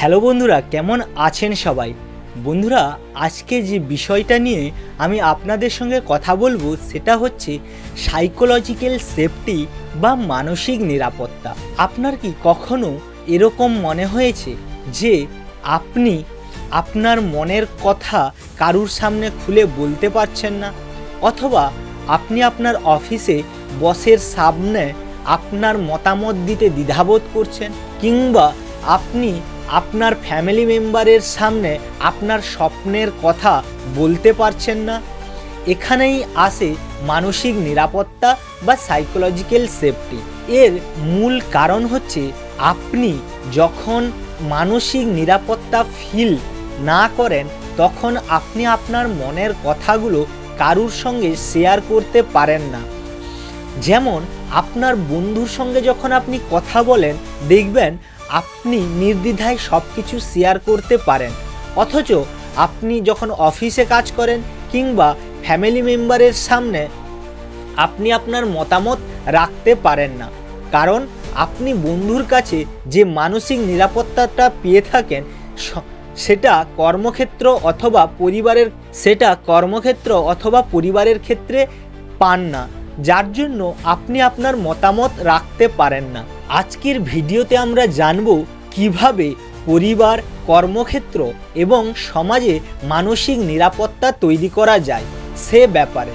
Hello বন্ধুরা, কেমন আছেন সবাই? বন্ধুরা, আজকে যে বিষয়টা নিয়ে আমি আপনাদের সঙ্গে কথা বলবো সেটা হচ্ছে সাইকোলজিক্যাল সেফটি বা মানসিক নিরাপত্তা। আপনার কি কখনো এরকম মনে হয়েছে যে আপনি আপনার মনের কথা কারুর সামনে খুলে বলতে পারছেন না, অথবা আপনি আপনার অফিসে বসের সামনে আপনার মতামত দিতে দ্বিধাবোধ করছেন, কিংবা আপনি আপনার ফ্যামিলি মেম্বারের সামনে আপনার স্বপ্নের কথা বলতে পারছেন না? এখানেই আসে মানসিক নিরাপত্তা বা সাইকোলজিক্যাল সেফটি। এর মূল কারণ হচ্ছে আপনি যখন মানসিক নিরাপত্তা ফিল না করেন তখন আপনি আপনার মনের কথাগুলো কারুর সঙ্গে শেয়ার করতে পারেন না। যেমন আপনার বন্ধুর সঙ্গে যখন আপনি কথা বলেন, দেখবেন আপনি নির্দ্বিধায় সব কিছু শেয়ার করতে পারেন, অথচ আপনি যখন অফিসে কাজ করেন কিংবা ফ্যামিলি মেম্বারের সামনে আপনি আপনার মতামত রাখতে পারেন না। কারণ আপনি বন্ধুর কাছে যে মানসিক নিরাপত্তাটা পেয়ে থাকেন সেটা কর্মক্ষেত্র অথবা পরিবারের ক্ষেত্রে পান না, যার জন্য আপনি আপনার মতামত রাখতে পারেন না। আজকের ভিডিওতে আমরা জানব কিভাবে পরিবার, কর্মক্ষেত্র এবং সমাজে মানসিক নিরাপত্তা তৈরি করা যায় সে ব্যাপারে।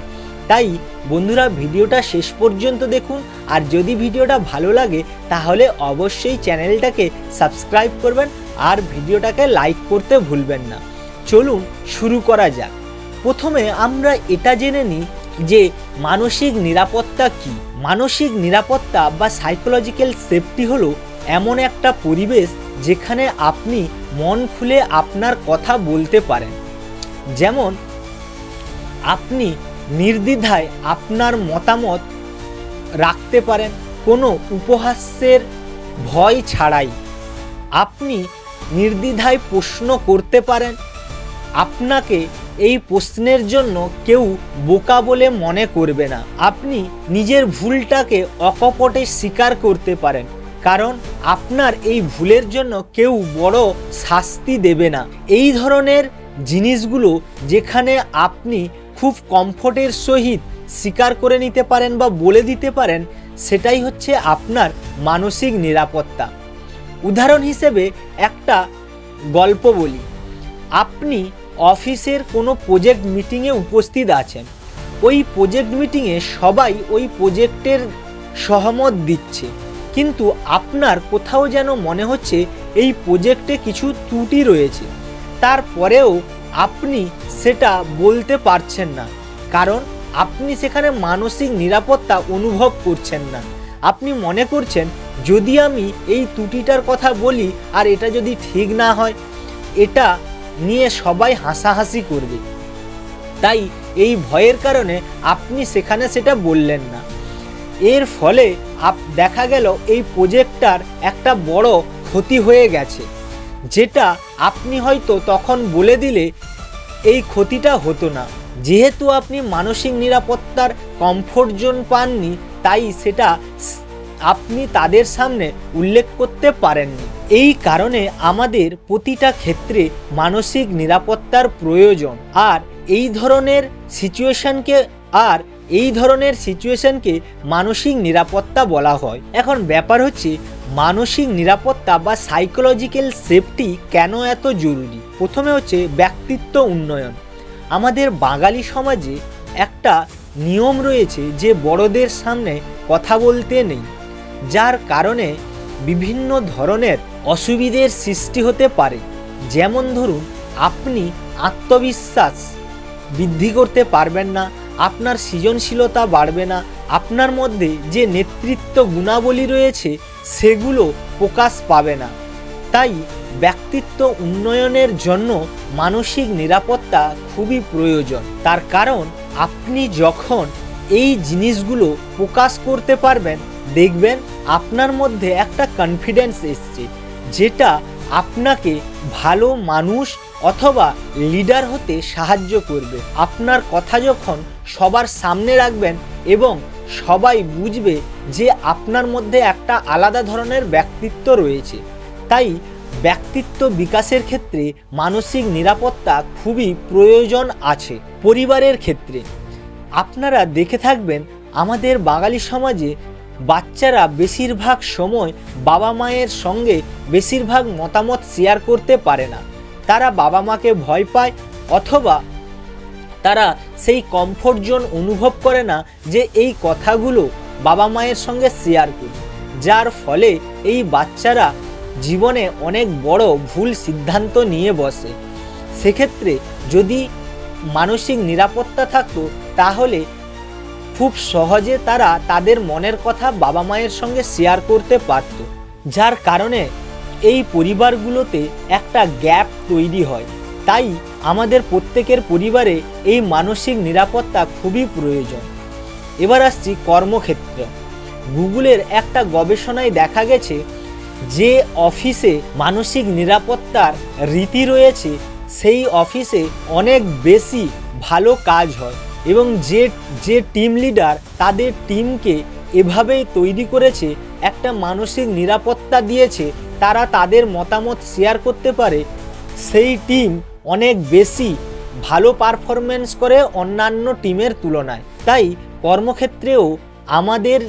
তাই বন্ধুরা, ভিডিওটা শেষ পর্যন্ত দেখুন, আর যদি ভিডিওটা ভালো লাগে তাহলে অবশ্যই চ্যানেলটাকে সাবস্ক্রাইব করবেন আর ভিডিওটাকে লাইক করতে ভুলবেন না। চলুন শুরু করা যাক। প্রথমে আমরা এটা জেনে নিই যে মানসিক নিরাপত্তা কী। মানসিক নিরাপত্তা বা সাইকোলজিক্যাল সেফটি হলো এমন একটা পরিবেশ যেখানে আপনি মন খুলে আপনার কথা বলতে পারেন। যেমন আপনি নির্দ্বিধায় আপনার মতামত রাখতে পারেন, কোনো উপহাসের ভয় ছাড়াই। আপনি নির্দ্বিধায় প্রশ্ন করতে পারেন, আপনাকে এই প্রশ্নের জন্য কেউ বোকা বলে মনে করবে না। আপনি নিজের ভুলটাকে অকপটে স্বীকার করতে পারেন, কারণ আপনার এই ভুলের জন্য কেউ বড় শাস্তি দেবে না। এই ধরনের জিনিসগুলো যেখানে আপনি খুব কমফোর্টের সহিত স্বীকার করে নিতে পারেন বা বলে দিতে পারেন, সেটাই হচ্ছে আপনার মানসিক নিরাপত্তা। উদাহরণ হিসেবে একটা গল্প বলি। আপনি অফিসের কোনো প্রজেক্ট মিটিংয়ে উপস্থিত আছেন। ওই প্রজেক্ট মিটিংয়ে সবাই ওই প্রজেক্টের সহমত দিচ্ছে, কিন্তু আপনার কোথাও যেন মনে হচ্ছে এই প্রজেক্টে কিছু ত্রুটি রয়েছে। তারপরেও আপনি সেটা বলতে পারছেন না, কারণ আপনি সেখানে মানসিক নিরাপত্তা অনুভব করছেন না। আপনি মনে করছেন, যদি আমি এই ত্রুটিটার কথা বলি আর এটা যদি ঠিক না হয়, এটা নিয়ে সবাই হাসাহাসি করবে। তাই এই ভয়ের কারণে আপনি সেখানে সেটা বললেন না। এর ফলে দেখা গেল এই প্রজেক্টটার একটা বড় ক্ষতি হয়ে গেছে, যেটা আপনি হয়তো তখন বলে দিলে এই ক্ষতিটা হতো না। যেহেতু আপনি মানসিক নিরাপত্তার কমফোর্ট জোন পাননি, তাই সেটা আপনি তাদের সামনে উল্লেখ করতে পারেননি। এই কারণে আমাদের প্রতিটা ক্ষেত্রে মানসিক নিরাপত্তার প্রয়োজন, আর এই ধরনের সিচুয়েশনকে মানসিক নিরাপত্তা বলা হয়। এখন ব্যাপার হচ্ছে, মানসিক নিরাপত্তা বা সাইকোলজিক্যাল সেফটি কেন এত জরুরি। প্রথমে হচ্ছে ব্যক্তিত্ব উন্নয়ন। আমাদের বাঙালি সমাজে একটা নিয়ম রয়েছে যে বড়দের সামনে কথা বলতে নেই, যার কারণে বিভিন্ন ধরনের অসুবিধার সৃষ্টি হতে পারে। যেমন ধরুন, আপনি আত্মবিশ্বাস বৃদ্ধি করতে পারবেন না, আপনার সৃজনশীলতা বাড়বে না, আপনার মধ্যে যে নেতৃত্ব গুণাবলী রয়েছে সেগুলো প্রকাশ পাবে না। তাই ব্যক্তিত্ব উন্নয়নের জন্য মানসিক নিরাপত্তা খুবই প্রয়োজন। তার কারণ আপনি যখন এই জিনিসগুলো প্রকাশ করতে পারবেন, দেখবেন আপনার মধ্যে একটা কনফিডেন্স এসছে, যেটা আপনাকে ভালো মানুষ অথবা লিডার হতে সাহায্য করবে। আপনার কথা যখন সবার সামনে রাখবেন এবং সবাই বুঝবে যে আপনার মধ্যে একটা আলাদা ধরনের ব্যক্তিত্ব রয়েছে। তাই ব্যক্তিত্ব বিকাশের ক্ষেত্রে মানসিক নিরাপত্তা খুবই প্রয়োজন আছে। পরিবারের ক্ষেত্রে আপনারা দেখে থাকবেন আমাদের বাঙালি সমাজে বাচ্চারা বেশিরভাগ সময় বাবা মায়ের সঙ্গে বেশিরভাগ মতামত শেয়ার করতে পারে না। তারা বাবা মাকে ভয় পায় অথবা তারা সেই কমফোর্ট জোন অনুভব করে না যে এই কথাগুলো বাবা মায়ের সঙ্গে শেয়ার করি, যার ফলে এই বাচ্চারা জীবনে অনেক বড় ভুল সিদ্ধান্ত নিয়ে বসে। সেক্ষেত্রে যদি মানসিক নিরাপত্তা থাকতো তাহলে খুব সহজে তারা তাদের মনের কথা বাবা মায়ের সঙ্গে শেয়ার করতে পারত, যার কারণে এই পরিবারগুলোতে একটা গ্যাপ তৈরি হয়। তাই আমাদের প্রত্যেকের পরিবারে এই মানসিক নিরাপত্তা খুবই প্রয়োজন। এবার আসছি কর্মক্ষেত্র। গুগলের একটা গবেষণায় দেখা গেছে যে অফিসে মানসিক নিরাপত্তার রীতি রয়েছে সেই অফিসে অনেক বেশি ভালো কাজ হয় এবং যে টিম লিডার তাদের টিমকে এভাবেই তৈরি করেছে, একটা মানসিক নিরাপত্তা দিয়েছে, তারা তাদের মতামত শেয়ার করতে পারে, সেই টিম অনেক বেশি ভালো পারফরমেন্স করে অন্যান্য টিমের তুলনায়। তাই কর্মক্ষেত্রেও আমাদের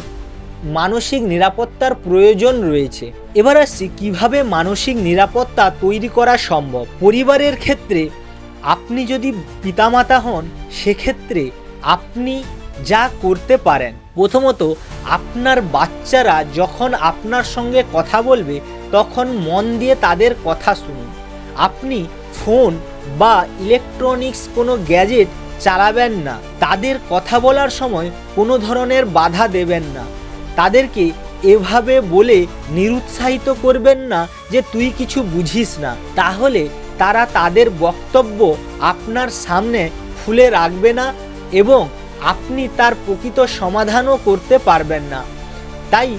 মানসিক নিরাপত্তার প্রয়োজন রয়েছে। এবার আসছি কিভাবে মানসিক নিরাপত্তা তৈরি করা সম্ভব। পরিবারের ক্ষেত্রে আপনি যদি পিতামাতা হন সেক্ষেত্রে আপনি যা করতে পারেন, প্রথমত আপনার বাচ্চারা যখন আপনার সঙ্গে কথা বলবে তখন মন দিয়ে তাদের কথা শুনুন। আপনি ফোন বা ইলেকট্রনিক্স কোনো গ্যাজেট চালাবেন না। তাদের কথা বলার সময় কোনো ধরনের বাধা দেবেন না। তাদেরকে এভাবে বলে নিরুৎসাহিত করবেন না যে তুই কিছু বুঝিস না, তাহলে তারা তাদের বক্তব্য আপনার সামনে খুলে রাখবে না এবং আপনি তার প্রকৃত সমাধানও করতে পারবেন না। তাই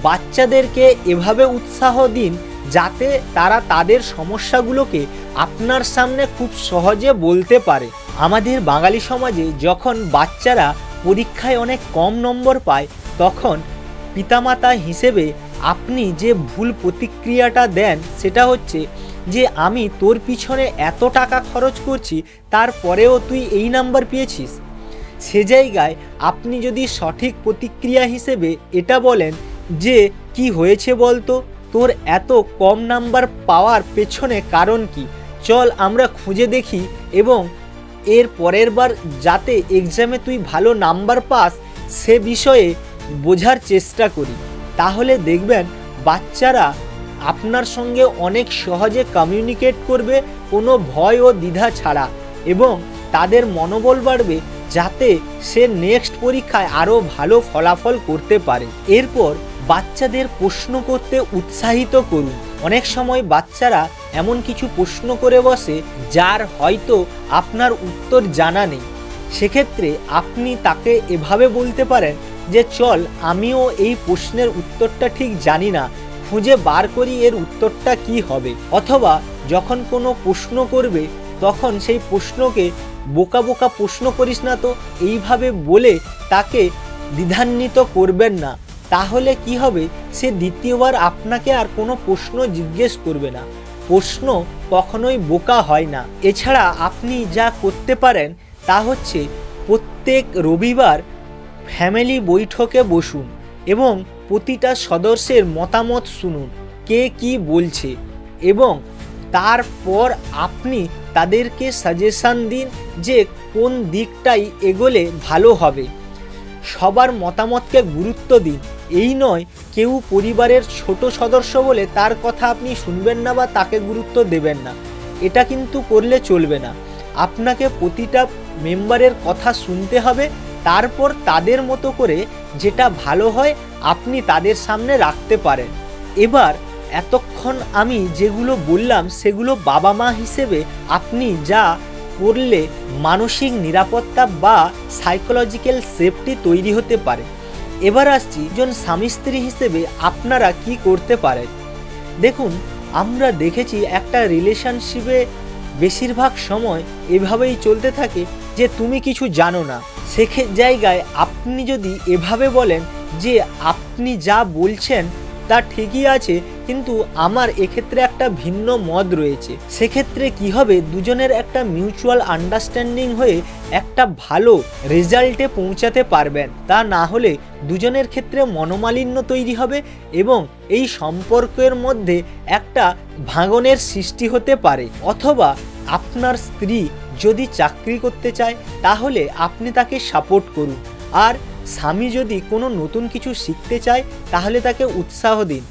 বাচ্চাদেরকে এভাবে উৎসাহ দিন যাতে তারা তাদের সমস্যাগুলোকে আপনার সামনে খুব সহজে বলতে পারে। আমাদের বাঙালি সমাজে যখন বাচ্চারা পরীক্ষায় অনেক কম নম্বর পায় তখন পিতামাতা হিসেবে আপনি যে ভুল প্রতিক্রিয়াটা দেন সেটা হচ্ছে যে আমি তোর পিছনে এত টাকা খরচ করছি তারপরেও তুই এই নাম্বার পেয়েছিস। সে জায়গায় আপনি যদি সঠিক প্রতিক্রিয়া হিসেবে এটা বলেন যে কি হয়েছে বলতো, তোর এত কম নাম্বার পাওয়ার পেছনে কারণ কি, চল আমরা খুঁজে দেখি এবং এর পরের বার যাতে এক্সামে তুই ভালো নাম্বার পাস সে বিষয়ে বোঝার চেষ্টা করি। তাহলে দেখবেন বাচ্চারা আপনার সঙ্গে অনেক সহজে কমিউনিকেট করবে কোনো ভয় ও দ্বিধা ছাড়া এবং তাদের মনোবল বাড়বে যাতে সে নেক্সট পরীক্ষায় আরও ভালো ফলাফল করতে পারে। এরপর বাচ্চাদের প্রশ্ন করতে উৎসাহিত করুন। অনেক সময় বাচ্চারা এমন কিছু প্রশ্ন করে বসে যার হয়তো আপনার উত্তর জানা নেই। সেক্ষেত্রে আপনি তাকে এভাবে বলতে পারেন যে চল আমিও এই প্রশ্নের উত্তরটা ঠিক জানি না, খুঁজে বার করি এর উত্তরটা কি হবে। অথবা যখন কোনো প্রশ্ন করবে তখন সেই প্রশ্নকে বোকা বোকা প্রশ্ন করিস না তো, এইভাবে বলে তাকে দ্বিধান্বিত করবেন না। তাহলে কি হবে, সে দ্বিতীয়বার আপনাকে আর কোনো প্রশ্ন জিজ্ঞেস করবে না। প্রশ্ন কখনোই বোকা হয় না। এছাড়া আপনি যা করতে পারেন তা হচ্ছে প্রত্যেক রবিবার ফ্যামিলি বৈঠকে বসুন এবং প্রতিটা সদস্যের মতামত শুনুন কে কি বলছে এবং তারপর আপনি তাদেরকে সাজেশান দিন যে কোন দিকটাই এগোলে ভালো হবে। সবার মতামতকে গুরুত্ব দিন। এই নয় কেউ পরিবারের ছোট সদস্য বলে তার কথা আপনি শুনবেন না বা তাকে গুরুত্ব দেবেন না, এটা কিন্তু করলে চলবে না। আপনাকে প্রতিটা মেম্বারের কথা শুনতে হবে, তারপর তাদের মতো করে যেটা ভালো হয় আপনি তাদের সামনে রাখতে পারেন। এবার এতক্ষণ আমি যেগুলো বললাম সেগুলো বাবা মা হিসেবে আপনি যা করলে মানসিক নিরাপত্তা বা সাইকোলজিক্যাল সেফটি তৈরি হতে পারে। এবার আসছি একজন স্বামী স্ত্রী হিসেবে আপনারা কি করতে পারেন। দেখুন, আমরা দেখেছি একটা রিলেশনশিপে বেশিরভাগ সময় এভাবেই চলতে থাকে যে তুমি কিছু জানো না। জায়গায় আপনি যদি এভাবে বলেন যে আপনি যা বলছেন তা ঠিকই আছে, কিন্তু আমার এক্ষেত্রে একটা ভিন্ন মত রয়েছে। সেক্ষেত্রে কি হবে, দুজনের একটা মিউচুয়াল আন্ডারস্ট্যান্ডিং হয়ে একটা ভালো রেজাল্টে পৌঁছাতে পারবেন। তা না হলে দুজনের ক্ষেত্রে মনোমালিন্য তৈরি হবে এবং এই সম্পর্কের মধ্যে একটা ভাঙনের সৃষ্টি হতে পারে। অথবা আপনার স্ত্রী যদি চাকরি করতে চায় তাহলে আপনি তাকে সাপোর্ট করুন, আর স্বামী যদি কোনো নতুন কিছু শিখতে চায় তাহলে তাকে উৎসাহ দিন।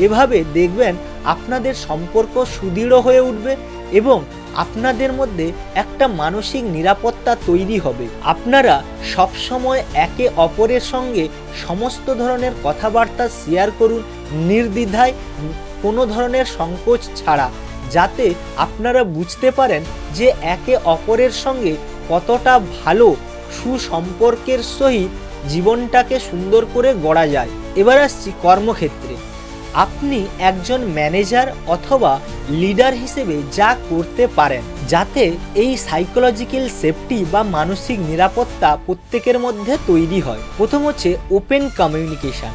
এভাবে দেখবেন আপনাদের সম্পর্ক সুদৃঢ় হয়ে উঠবে এবং আপনাদের মধ্যে একটা মানসিক নিরাপত্তা তৈরি হবে। আপনারা সবসময় একে অপরের সঙ্গে সমস্ত ধরনের কথাবার্তা শেয়ার করুন নির্দ্বিধায়, কোনো ধরনের সংকোচ ছাড়া, যাতে আপনারা বুঝতে পারেন যে একে অপরের সঙ্গে কতটা ভালো সুসম্পর্কের সহিত জীবনটাকে সুন্দর করে গড়া যায়। এবার আসছি কর্মক্ষেত্রে। আপনি একজন ম্যানেজার অথবা লিডার হিসেবে যা করতে পারেন যাতে এই সাইকোলজিক্যাল সেফটি বা মানসিক নিরাপত্তা প্রত্যেকের মধ্যে তৈরি হয়, প্রথম হচ্ছে ওপেন কমিউনিকেশান।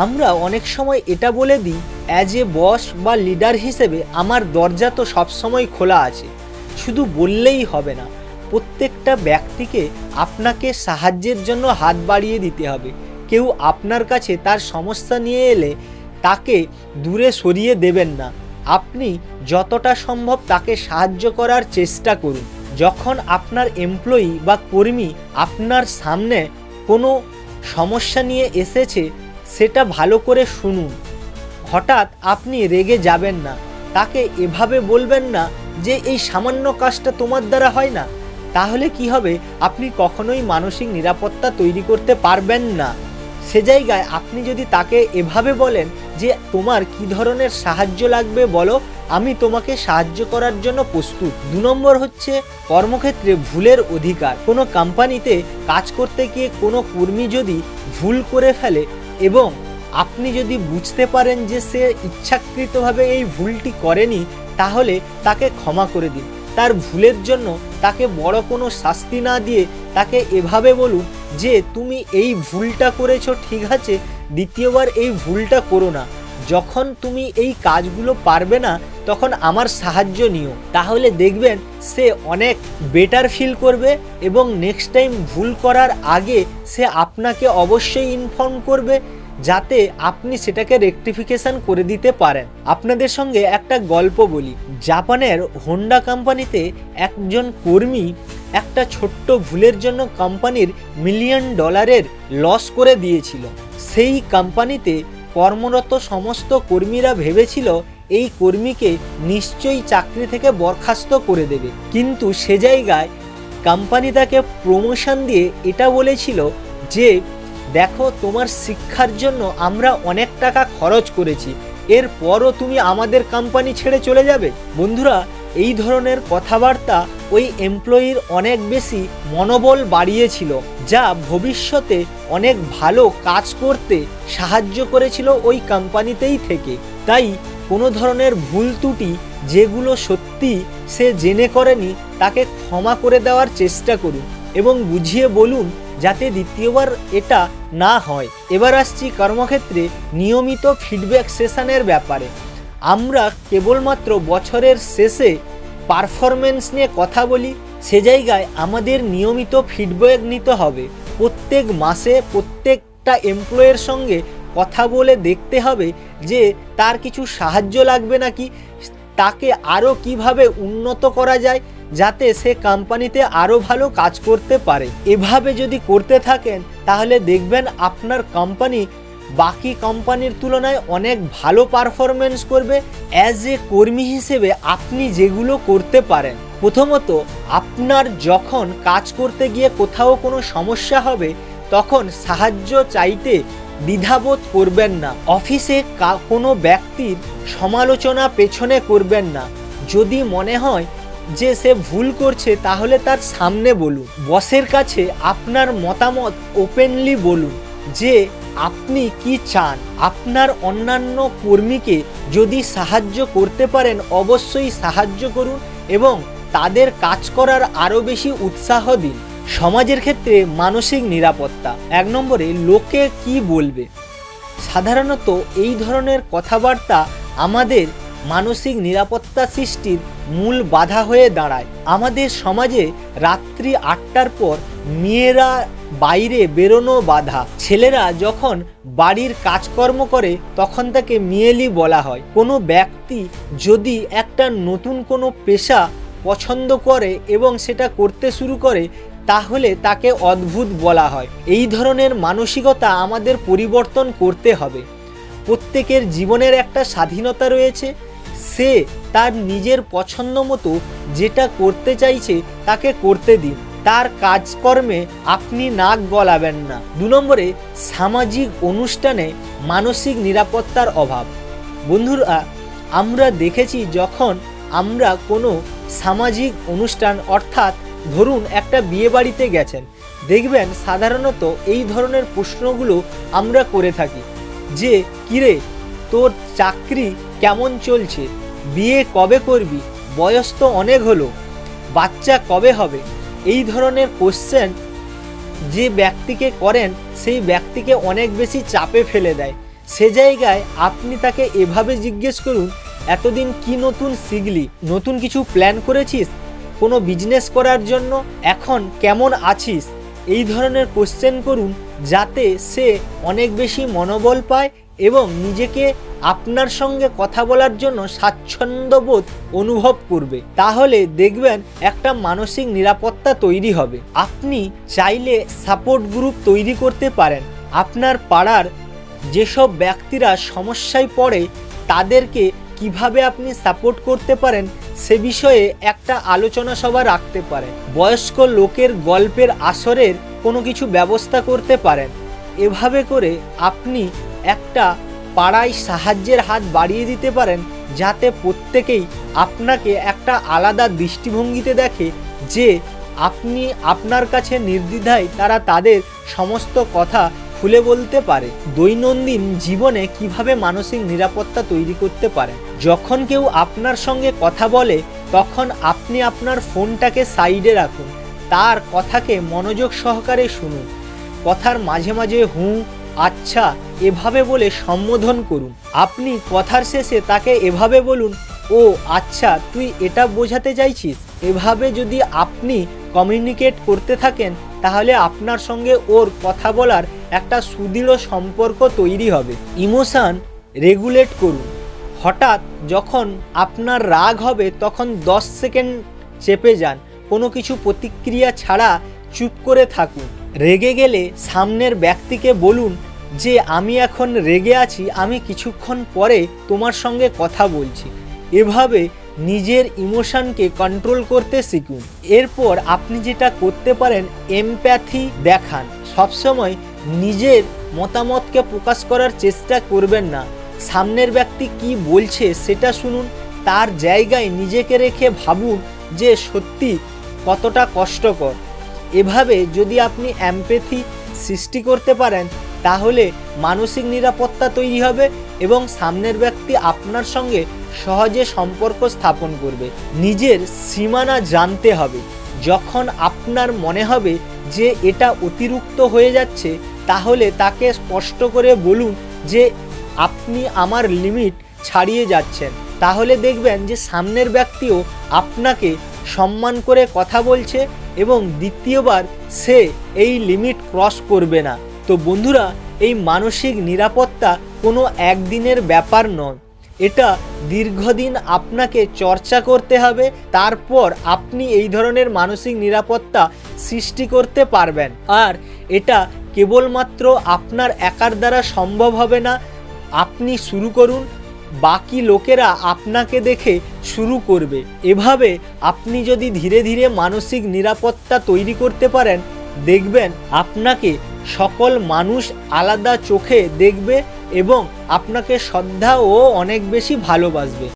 আমরা অনেক সময় এটা বলে দিই, অ্যাজ এ বস বা লিডার হিসেবে আমার দরজা তো সবসময় খোলা আছে। শুধু বললেই হবে না, প্রত্যেকটা ব্যক্তিকে আপনাকে সাহায্যের জন্য হাত বাড়িয়ে দিতে হবে। কেউ আপনার কাছে তার সমস্যা নিয়ে এলে তাকে দূরে সরিয়ে দেবেন না, আপনি যতটা সম্ভব তাকে সাহায্য করার চেষ্টা করুন। যখন আপনার এমপ্লয়ি বা কর্মী আপনার সামনে কোনো সমস্যা নিয়ে এসেছে সেটা ভালো করে শুনুন। হঠাৎ আপনি রেগে যাবেন না, তাকে এভাবে বলবেন না যে এই সামান্য কাজটা তোমার দ্বারা হয় না। তাহলে কি হবে, আপনি কখনোই মানসিক নিরাপত্তা তৈরি করতে পারবেন না। সে জায়গায় আপনি যদি তাকে এভাবে বলেন যে তোমার কি ধরনের সাহায্য লাগবে বলো, আমি তোমাকে সাহায্য করার জন্য প্রস্তুত। 2 নম্বর হচ্ছে কর্মক্ষেত্রে ভুলের অধিকার। কোনো কোম্পানিতে কাজ করতে গিয়ে কোনো কর্মী যদি ভুল করে ফেলে এবং আপনি যদি বুঝতে পারেন যে সে ইচ্ছাকৃতভাবে এই ভুলটি করেনি, তাহলে তাকে ক্ষমা করে দিন। তার ভুলের জন্য তাকে বড় কোনো শাস্তি না দিয়ে তাকে এভাবে বলুন যে তুমি এই ভুলটা করেছো, ঠিক আছে, দ্বিতীয়বার এই ভুলটা করো না। যখন তুমি এই কাজগুলো পারবে না তখন আমার সাহায্য নিও। তাহলে দেখবেন সে অনেক বেটার ফিল করবে এবং নেক্সট টাইম ভুল করার আগে সে আপনাকে অবশ্যই ইনফর্ম করবে, যাতে আপনি সেটাকে রেকটিফিকেশন করে দিতে পারেন। আপনাদের সঙ্গে একটা গল্প বলি। জাপানের হোন্ডা কোম্পানিতে একজন কর্মী একটা ছোট্ট ভুলের জন্য কোম্পানির $1 মিলিয়ন লস করে দিয়েছিল। সেই কোম্পানিতে কর্মরত সমস্ত কর্মীরা ভেবেছিল এই কর্মীকে নিশ্চয়ই চাকরি থেকে বরখাস্ত করে দেবে, কিন্তু সে জায়গায় কোম্পানি তাকে প্রমোশন দিয়ে এটা বলেছিল যে দেখো, তোমার শিক্ষার জন্য আমরা অনেক টাকা খরচ করেছি, এরপরও তুমি আমাদের কোম্পানি ছেড়ে চলে যাবে। বন্ধুরা, এই ধরনের কথাবার্তা ওই এমপ্লয়ির অনেক বেশি মনোবল বাড়িয়েছিল, যা ভবিষ্যতে অনেক ভালো কাজ করতে সাহায্য করেছিল ওই কোম্পানিতেই থেকে। তাই কোনো ধরনের ভুল ত্রুটি যেগুলো সত্যি সে জেনে করেনি তাকে ক্ষমা করে দেওয়ার চেষ্টা করুন এবং বুঝিয়ে বলুন যাতে দ্বিতীয়বার এটা না হয়। এবার আসছি কর্মক্ষেত্রে নিয়মিত ফিডব্যাক সেশনের ব্যাপারে। আমরা কেবলমাত্র বছরের শেষে পারফরমেন্স নিয়ে কথা বলি, সে জায়গায় আমাদের নিয়মিত ফিডব্যাক নিতে হবে। প্রত্যেক মাসে প্রত্যেকটা এমপ্লয়ের সঙ্গে কথা বলে দেখতে হবে যে তার কিছু সাহায্য লাগবে নাকি, তাকে আরও কিভাবে উন্নত করা যায় যাতে সে কোম্পানিতে আরও ভালো কাজ করতে পারে। এভাবে যদি করতে থাকেন তাহলে দেখবেন আপনার কোম্পানি বাকি কোম্পানির তুলনায় অনেক ভালো পারফরমেন্স করবে। অ্যাজ এ কর্মী হিসেবে আপনি যেগুলো করতে পারেন, প্রথমত আপনার যখন কাজ করতে গিয়ে কোথাও কোনো সমস্যা হবে তখন সাহায্য চাইতে দ্বিধাবোধ করবেন না। অফিসে কোনো ব্যক্তির সমালোচনা পেছনে করবেন না। যদি মনে হয় যে সে ভুল করছে তাহলে তার সামনে বলুন। বসের কাছে আপনার মতামত ওপেনলি বলুন যে আপনি কি চান। আপনার অন্যান্য কর্মীকে যদি সাহায্য করতে পারেন অবশ্যই সাহায্য করুন এবং তাদের কাজ করার আরও বেশি উৎসাহ দিন। সমাজের ক্ষেত্রে মানসিক নিরাপত্তা। 1 নম্বরে লোকে কি বলবে। সাধারণত এই ধরনের কথাবার্তা আমাদের মানসিক নিরাপত্তা সৃষ্টির মূল বাধা হয়ে দাঁড়ায়। আমাদের সমাজে রাত্রি 8টার পর মেয়েরা বাইরে বেরোনো বাধা। ছেলেরা যখন বাড়ির কাজকর্ম করে তখন তাকে মেয়েলি বলা হয়। কোনো ব্যক্তি যদি একটা নতুন কোনো পেশা পছন্দ করে এবং সেটা করতে শুরু করে তাহলে তাকে অদ্ভুত বলা হয়। এই ধরনের মানসিকতা আমাদের পরিবর্তন করতে হবে। প্রত্যেকের জীবনের একটা স্বাধীনতা রয়েছে, সে তার নিজের পছন্দ মতো যেটা করতে চাইছে তাকে করতে দিন, তার কাজকর্মে আপনি নাক গলাবেন না। 2 নম্বরে, সামাজিক অনুষ্ঠানে মানসিক নিরাপত্তার অভাব। বন্ধুরা, আমরা দেখেছি যখন আমরা কোনো সামাজিক অনুষ্ঠান অর্থাৎ ধরুন একটা বিয়ে বাড়িতে গেছেন, দেখবেন সাধারণত এই ধরনের প্রশ্নগুলো আমরা করে থাকি যে কিরে তোর চাকরি কেমন চলছে, বিয়ে কবে করবি, বয়স তো অনেক হলো, বাচ্চা কবে হবে। এই ধরনের কোশ্চেন যে ব্যক্তিকে করেন সেই ব্যক্তিকে অনেক বেশি চাপে ফেলে দেয়। সে জায়গায় আপনি তাকে এভাবে জিজ্ঞেস করুন, এতদিন কি নতুন শিখলি, নতুন কিছু প্ল্যান করেছিস কোনো বিজনেস করার জন্য, এখন কেমন আছিস। এই ধরনের কোশ্চেন করুন যাতে সে অনেক বেশি মনোবল পায় এবং নিজেকে আপনার সঙ্গে কথা বলার জন্য স্বাচ্ছন্দ্যবোধ অনুভব করবে। তাহলে দেখবেন একটা মানসিক নিরাপত্তা তৈরি হবে। আপনি চাইলে সাপোর্ট গ্রুপ তৈরি করতে পারেন। আপনার পাড়ার যেসব ব্যক্তিরা সমস্যায় পড়ে তাদেরকে কিভাবে আপনি সাপোর্ট করতে পারেন সে বিষয়ে একটা আলোচনা সভা রাখতে পারেন। বয়স্ক লোকের গল্পের আসরের কোনো কিছু ব্যবস্থা করতে পারেন। এভাবে করে আপনি একটা পাড়ায় সাহায্যের হাত বাড়িয়ে দিতে পারেন যাতে প্রত্যেকেই আপনাকে একটা আলাদা দৃষ্টিভঙ্গিতে দেখে যে আপনি আপনার কাছে নির্দ্বিধায় তারা তাদের সমস্ত কথা খুলে বলতে পারে। দৈনন্দিন জীবনে কিভাবে মানসিক নিরাপত্তা তৈরি করতে পারেন। যখন কেউ আপনার সঙ্গে কথা বলে তখন আপনি আপনার ফোনটাকে সাইডে রাখুন, তার কথাকে মনোযোগ সহকারে শুনুন, কথার মাঝে মাঝে হুঁ আচ্ছা এভাবে বলে সম্বোধন করুন। আপনি কথার শেষে তাকে এভাবে বলুন, ও আচ্ছা তুই এটা বোঝাতে চাইছিস। এভাবে যদি আপনি কমিউনিকেট করতে থাকেন তাহলে আপনার সঙ্গে ওর কথা বলার একটা সুদৃঢ় সম্পর্ক তৈরি হবে। ইমোশন রেগুলেট করুন। হঠাৎ যখন আপনার রাগ হবে তখন 10 সেকেন্ড চেপে যান, কোনো কিছু প্রতিক্রিয়া ছাড়া চুপ করে থাকুন। রেগে গেলে সামনের ব্যক্তিকে বলুন যে আমি এখন রেগে আছি, আমি কিছুক্ষণ পরে তোমার সঙ্গে কথা বলছি। এভাবে নিজের ইমোশনকে কন্ট্রোল করতে শিখুন। এরপর আপনি যেটা করতে পারেন, এমপ্যাথি দেখান। সবসময় নিজের মতামতকে প্রকাশ করার চেষ্টা করবেন না। সামনের ব্যক্তি কি বলছে সেটা শুনুন, তার জায়গায় নিজেকে রেখে ভাবুন যে সত্যি কতটা কষ্টকর। এভাবে যদি আপনি এমপ্যাথি সৃষ্টি করতে পারেন তাহলে মানসিক নিরাপত্তা তৈরি হবে এবং সামনের ব্যক্তি আপনার সঙ্গে সহজে সম্পর্ক স্থাপন করবে। নিজের সীমানা জানতে হবে। যখন আপনার মনে হবে যে এটা অতিরিক্ত হয়ে যাচ্ছে তাহলে তাকে স্পষ্ট করে বলুন যে আপনি আমার লিমিট ছাড়িয়ে যাচ্ছেন। তাহলে দেখবেন যে সামনের ব্যক্তিও আপনাকে সম্মান করে কথা বলছে এবং দ্বিতীয়বার সে এই লিমিট ক্রস করবে না। তো বন্ধুরা, এই মানসিক নিরাপত্তা কোনো একদিনের ব্যাপার নয়, এটা দীর্ঘদিন আপনাকে চর্চা করতে হবে। তারপর আপনি এই ধরনের মানসিক নিরাপত্তা সৃষ্টি করতে পারবেন। আর এটা কেবলমাত্র আপনার একার দ্বারা সম্ভব হবে না। আপনি শুরু করুন, বাকি লোকেরা আপনাকে দেখে শুরু করবে। এভাবে আপনি যদি ধীরে ধীরে মানসিক নিরাপত্তা তৈরি করতে পারেন, দেখবেন আপনাকে সকল মানুষ আলাদা চোখে দেখবে এবং আপনাকে শ্রদ্ধা ও অনেক বেশি ভালোবাসবে।